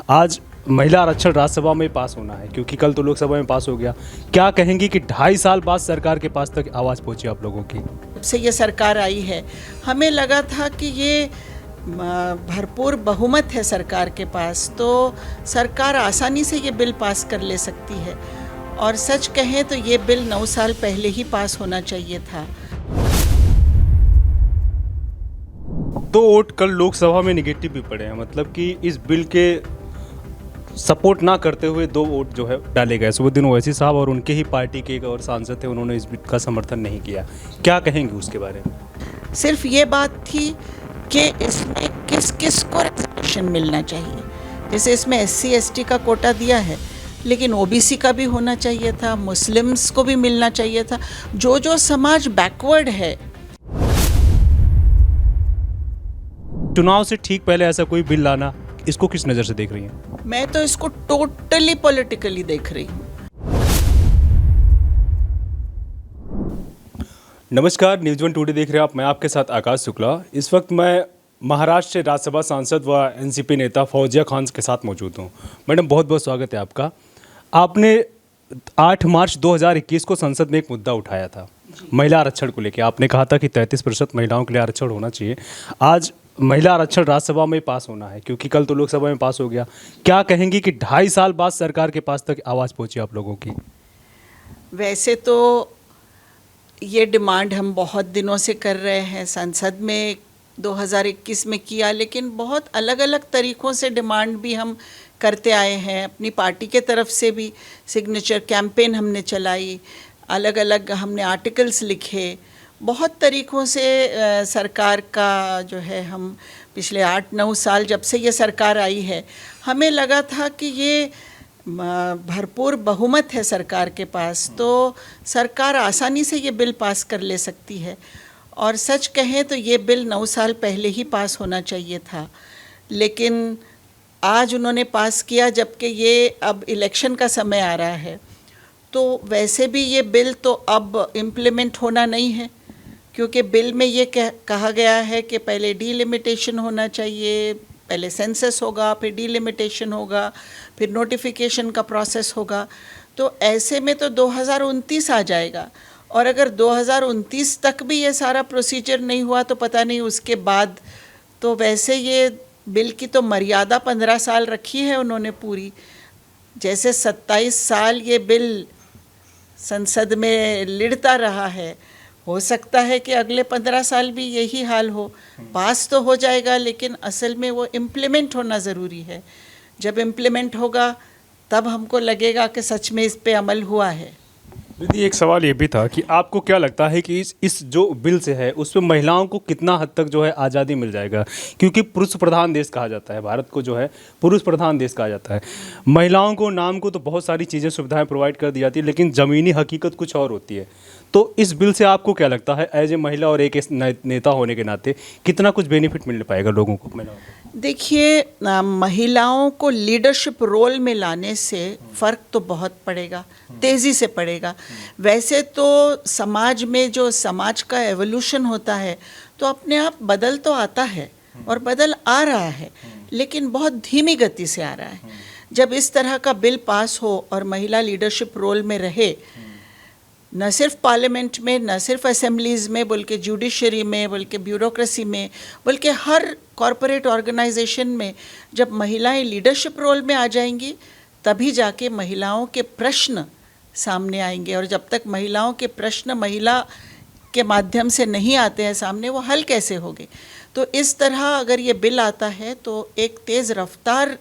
आज महिला आरक्षण राज्यसभा में पास होना है क्योंकि कल तो लोकसभा में पास हो गया। क्या कहेंगी कि 2.5 साल बाद सरकार के पास तक आवाज़ पहुंची आप लोगों की? जब से ये सरकार आई है हमें लगा था कि ये भरपूर बहुमत है सरकार के पास, तो सरकार आसानी से ये बिल पास कर ले सकती है। और सच कहें तो ये बिल 9 साल पहले ही पास होना चाहिए था। 2 वोट कल लोकसभा में निगेटिव भी पड़े हैं, मतलब कि इस बिल के सपोर्ट ना करते हुए 2 वोट जो है डाले गए। सुबुद्दीन ओवैसी साहब और उनके ही पार्टी के एक और सांसद थे, उन्होंने इस बिल का समर्थन नहीं किया। क्या कहेंगे उसके बारे में? सिर्फ ये बात थी कि इसमें किस किस को रिजर्वेशन मिलना चाहिए। जैसे इसमें SC ST का कोटा दिया है, लेकिन OBC का भी होना चाहिए था, मुस्लिम्स को भी मिलना चाहिए था। जो समाज बैकवर्ड है। चुनाव से ठीक पहले ऐसा कोई बिल लाना, इसको किस नज़र से देख रही हैं? मैं तो इसको टोटली पॉलिटिकली देख रही हूँ। नमस्कार, न्यूज़ 1 टुडे देख रहे हैं आप। मैं आपके साथ आकाश शुक्ला। इस वक्त मैं महाराष्ट्र से राज्यसभा सांसद व NCP नेता फौजिया खान के साथ मौजूद हूँ। मैडम, बहुत बहुत स्वागत है आपका। आपने 8 मार्च 2021 को संसद में एक मुद्दा उठाया था महिला आरक्षण को लेकर। आपने कहा था कि 33% महिलाओं के लिए आरक्षण होना चाहिए। आज महिला आरक्षण राज्यसभा में पास होना है क्योंकि कल तो लोकसभा में पास हो गया। क्या कहेंगी कि 2.5 साल बाद सरकार के पास तक आवाज़ पहुंची आप लोगों की? वैसे तो ये डिमांड हम बहुत दिनों से कर रहे हैं। संसद में 2021 में किया, लेकिन बहुत अलग अलग तरीक़ों से डिमांड भी हम करते आए हैं। अपनी पार्टी के तरफ से भी सिग्नेचर कैंपेन हमने चलाई, अलग अलग हमने आर्टिकल्स लिखे, बहुत तरीक़ों से सरकार का जो है हम पिछले 8-9 साल जब से ये सरकार आई है हमें लगा था कि ये भरपूर बहुमत है सरकार के पास, तो सरकार आसानी से ये बिल पास कर ले सकती है। और सच कहें तो ये बिल 9 साल पहले ही पास होना चाहिए था, लेकिन आज उन्होंने पास किया जबकि ये अब इलेक्शन का समय आ रहा है। तो वैसे भी ये बिल तो अब इम्प्लीमेंट होना नहीं है, क्योंकि बिल में ये कहा गया है कि पहले डीलिमिटेशन होना चाहिए, पहले सेंसस होगा, फिर डीलिमिटेशन होगा, फिर नोटिफिकेशन का प्रोसेस होगा। तो ऐसे में तो 2029 आ जाएगा, और अगर 2029 तक भी ये सारा प्रोसीजर नहीं हुआ तो पता नहीं उसके बाद। तो वैसे ये बिल की तो मर्यादा 15 साल रखी है उन्होंने पूरी। जैसे 27 साल ये बिल संसद में लिड़ता रहा है, हो सकता है कि अगले 15 साल भी यही हाल हो। पास तो हो जाएगा, लेकिन असल में वो इम्प्लीमेंट होना ज़रूरी है। जब इम्प्लीमेंट होगा तब हमको लगेगा कि सच में इस पे अमल हुआ है। दीदी, एक सवाल ये भी था कि आपको क्या लगता है कि इस जो बिल से है उस पर महिलाओं को कितना हद तक जो है आज़ादी मिल जाएगा? क्योंकि पुरुष प्रधान देश कहा जाता है, भारत को जो है पुरुष प्रधान देश कहा जाता है। महिलाओं को नाम को तो बहुत सारी चीज़ें सुविधाएं प्रोवाइड कर दी जाती है, लेकिन ज़मीनी हकीकत कुछ और होती है। तो इस बिल से आपको क्या लगता है, एज ए महिला और एक नेता होने के नाते कितना कुछ बेनिफिट मिल पाएगा लोगों को, महिलाओं को? देखिए, महिलाओं को लीडरशिप रोल में लाने से फ़र्क तो बहुत पड़ेगा, तेज़ी से पड़ेगा। वैसे तो समाज में जो समाज का एवोल्यूशन होता है तो अपने आप बदल तो आता है और बदल आ रहा है, लेकिन बहुत धीमी गति से आ रहा है। जब इस तरह का बिल पास हो और महिला लीडरशिप रोल में रहे, न सिर्फ पार्लियामेंट में, न सिर्फ असेंबलीज़ में, बल्कि जुडिशरी में, बल्कि ब्यूरोक्रेसी में, बल्कि हर कॉरपोरेट ऑर्गेनाइजेशन में जब महिलाएं लीडरशिप रोल में आ जाएंगी तभी जाके महिलाओं के प्रश्न सामने आएंगे। और जब तक महिलाओं के प्रश्न महिला के माध्यम से नहीं आते हैं सामने, वो हल कैसे होंगे? तो इस तरह अगर ये बिल आता है तो एक तेज़ रफ्तार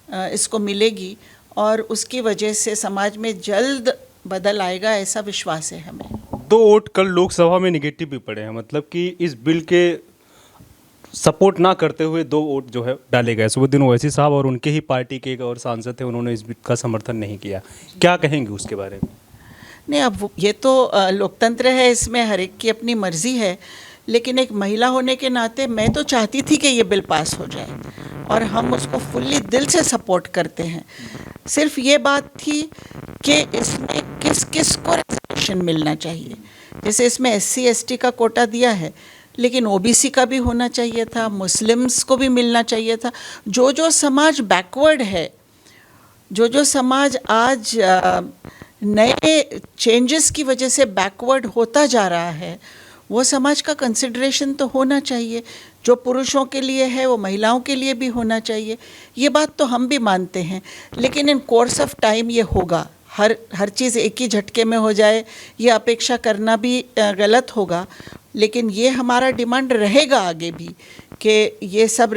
इसको मिलेगी और उसकी वजह से समाज में जल्द बदल आएगा, ऐसा विश्वास है हमें। 2 वोट कल लोकसभा में निगेटिव भी पड़े हैं, मतलब कि इस बिल के सपोर्ट ना करते हुए 2 वोट जो है डाले गए। सुबुद्दीन ओवैसी साहब और उनके ही पार्टी के एक और सांसद थे, उन्होंने इस बिल का समर्थन नहीं किया। क्या कहेंगे उसके बारे में? नहीं, अब ये तो लोकतंत्र है, इसमें हर एक की अपनी मर्जी है, लेकिन एक महिला होने के नाते मैं तो चाहती थी कि ये बिल पास हो जाए और हम उसको फुल्ली दिल से सपोर्ट करते हैं। सिर्फ ये बात थी कि इसमें किस किस को रिजर्वेशन मिलना चाहिए। जैसे इसमें SC ST का कोटा दिया है, लेकिन ओबीसी का भी होना चाहिए था, मुस्लिम्स को भी मिलना चाहिए था। जो जो समाज बैकवर्ड है, जो जो समाज आज नए चेंजेस की वजह से बैकवर्ड होता जा रहा है, वो समाज का कंसिडरेशन तो होना चाहिए। जो पुरुषों के लिए है वो महिलाओं के लिए भी होना चाहिए। ये बात तो हम भी मानते हैं, लेकिन इन कोर्स ऑफ टाइम ये होगा। हर चीज़ एक ही झटके में हो जाए ये अपेक्षा करना भी गलत होगा। लेकिन ये हमारा डिमांड रहेगा आगे भी कि ये सब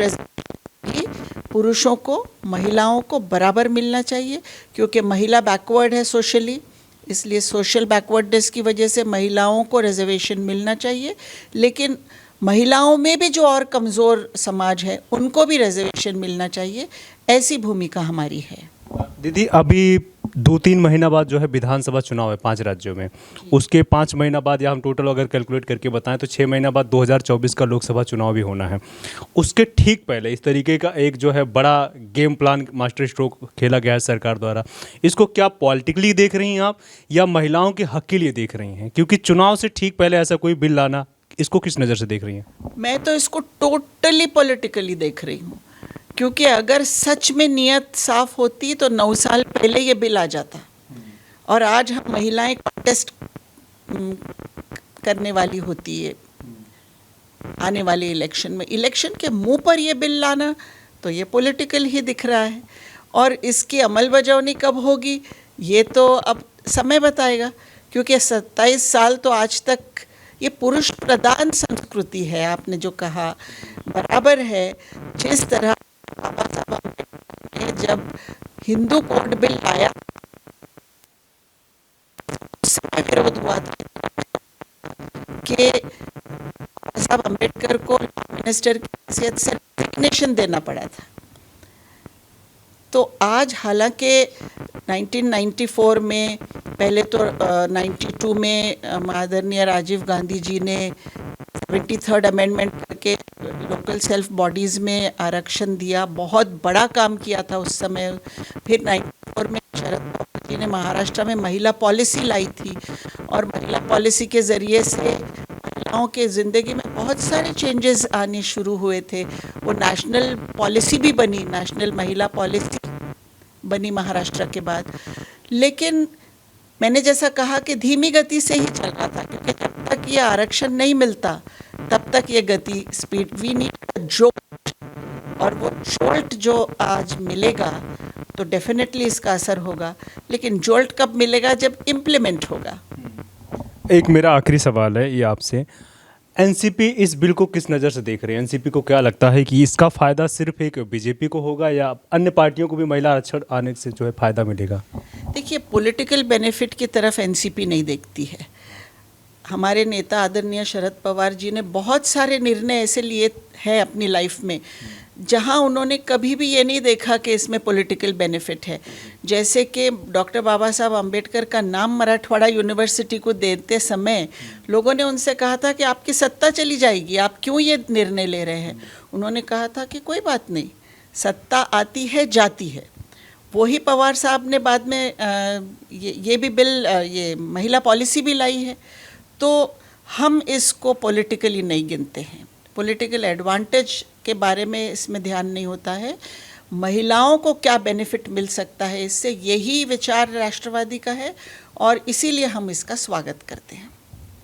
पुरुषों को महिलाओं को बराबर मिलना चाहिए, क्योंकि महिला बैकवर्ड है सोशली, इसलिए सोशल बैकवर्डनेस की वजह से महिलाओं को रिजर्वेशन मिलना चाहिए। लेकिन महिलाओं में भी जो और कमज़ोर समाज है उनको भी रिजर्वेशन मिलना चाहिए, ऐसी भूमिका हमारी है। दीदी, अभी 2-3 महीना बाद जो है विधानसभा चुनाव है 5 राज्यों में, उसके 5 महीना बाद या हम टोटल अगर कैलकुलेट करके बताएं तो 6 महीना बाद 2024 का लोकसभा चुनाव भी होना है। उसके ठीक पहले इस तरीके का एक जो है बड़ा गेम प्लान मास्टर स्ट्रोक खेला गया है सरकार द्वारा। इसको क्या पॉलिटिकली देख रही हैं आप या महिलाओं के हक के लिए देख रही हैं? क्योंकि चुनाव से ठीक पहले ऐसा कोई बिल लाना, इसको किस नज़र से देख रही हैं? मैं तो इसको टोटली पॉलिटिकली देख रही हूँ, क्योंकि अगर सच में नियत साफ होती तो 9 साल पहले ये बिल आ जाता। और आज हम महिलाएं कॉन्टेस्ट करने वाली होती है आने वाले इलेक्शन में। इलेक्शन के मुंह पर ये बिल लाना तो ये पॉलिटिकल ही दिख रहा है। और इसकी अमलबजावनी कब होगी ये तो अब समय बताएगा, क्योंकि 27 साल तो आज तक ये पुरुष प्रधान संस्कृति है। आपने जो कहा बराबर है। जिस तरह बाबा साहब अम्बेडकर ने जब हिंदू कोड बिल लाया, उस समय विरोध हुआ था कि बाबा साहब अम्बेडकर को मिनिस्टर की हैसियत से रेजिग्नेशन देना पड़ा था। तो आज हालांकि 1994 में, पहले तो 92 में आदरणीय राजीव गांधी जी ने 73rd अमेंडमेंट करके लोकल सेल्फ बॉडीज़ में आरक्षण दिया, बहुत बड़ा काम किया था उस समय। फिर 94 में शरद पवार जी ने महाराष्ट्र में महिला पॉलिसी लाई थी, और महिला पॉलिसी के ज़रिए से महिलाओं के ज़िंदगी में बहुत सारे चेंजेस आने शुरू हुए थे। वो नेशनल पॉलिसी भी बनी, नेशनल महिला पॉलिसी बनी महाराष्ट्र के बाद। लेकिन मैंने जैसा कहा कि धीमी गति से ही चल रहा था, क्योंकि जब तक ये आरक्षण नहीं मिलता तब तक ये गति स्पीड, वी नीड जोल्ट। और वो जोल्ट जो आज मिलेगा तो डेफिनेटली इसका असर होगा, लेकिन जोल्ट कब मिलेगा? जब इम्प्लीमेंट होगा। एक मेरा आखिरी सवाल है ये आपसे, एनसीपी इस बिल को किस नज़र से देख रहे हैं? एनसीपी को क्या लगता है कि इसका फ़ायदा सिर्फ एक बीजेपी को होगा या अन्य पार्टियों को भी महिला आरक्षण आने से जो है फ़ायदा मिलेगा? देखिए, पॉलिटिकल बेनिफिट की तरफ एनसीपी नहीं देखती है। हमारे नेता आदरणीय शरद पवार जी ने बहुत सारे निर्णय ऐसे लिए हैं अपनी लाइफ में जहां उन्होंने कभी भी ये नहीं देखा कि इसमें पॉलिटिकल बेनिफिट है। जैसे कि डॉक्टर बाबा साहब अम्बेडकर का नाम मराठवाड़ा यूनिवर्सिटी को देते समय लोगों ने उनसे कहा था कि आपकी सत्ता चली जाएगी, आप क्यों ये निर्णय ले रहे हैं? उन्होंने कहा था कि कोई बात नहीं, सत्ता आती है जाती है। वही पवार साहब ने बाद में ये भी बिल, ये महिला पॉलिसी भी लाई है। तो हम इसको पॉलिटिकली नहीं गिनते हैं। पॉलिटिकल एडवांटेज के बारे में इसमें ध्यान नहीं होता है। महिलाओं को क्या बेनिफिट मिल सकता है इससे, यही विचार राष्ट्रवादी का है, और इसीलिए हम इसका स्वागत करते हैं।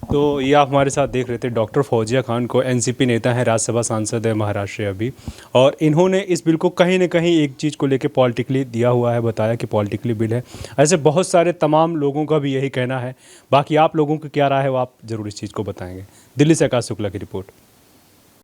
तो ये आप हमारे साथ देख रहे थे डॉक्टर फौजिया खान को, एनसीपी नेता है, राज्यसभा सांसद है महाराष्ट्र अभी, और इन्होंने इस बिल को कहीं ना कहीं एक चीज़ को लेकर पॉलिटिकली दिया हुआ है, बताया कि पॉलिटिकली बिल है। ऐसे बहुत सारे तमाम लोगों का भी यही कहना है। बाकी आप लोगों की क्या राय है वो आप ज़रूर इस चीज़ को बताएंगे। दिल्ली से आकाश शुक्ला की रिपोर्ट।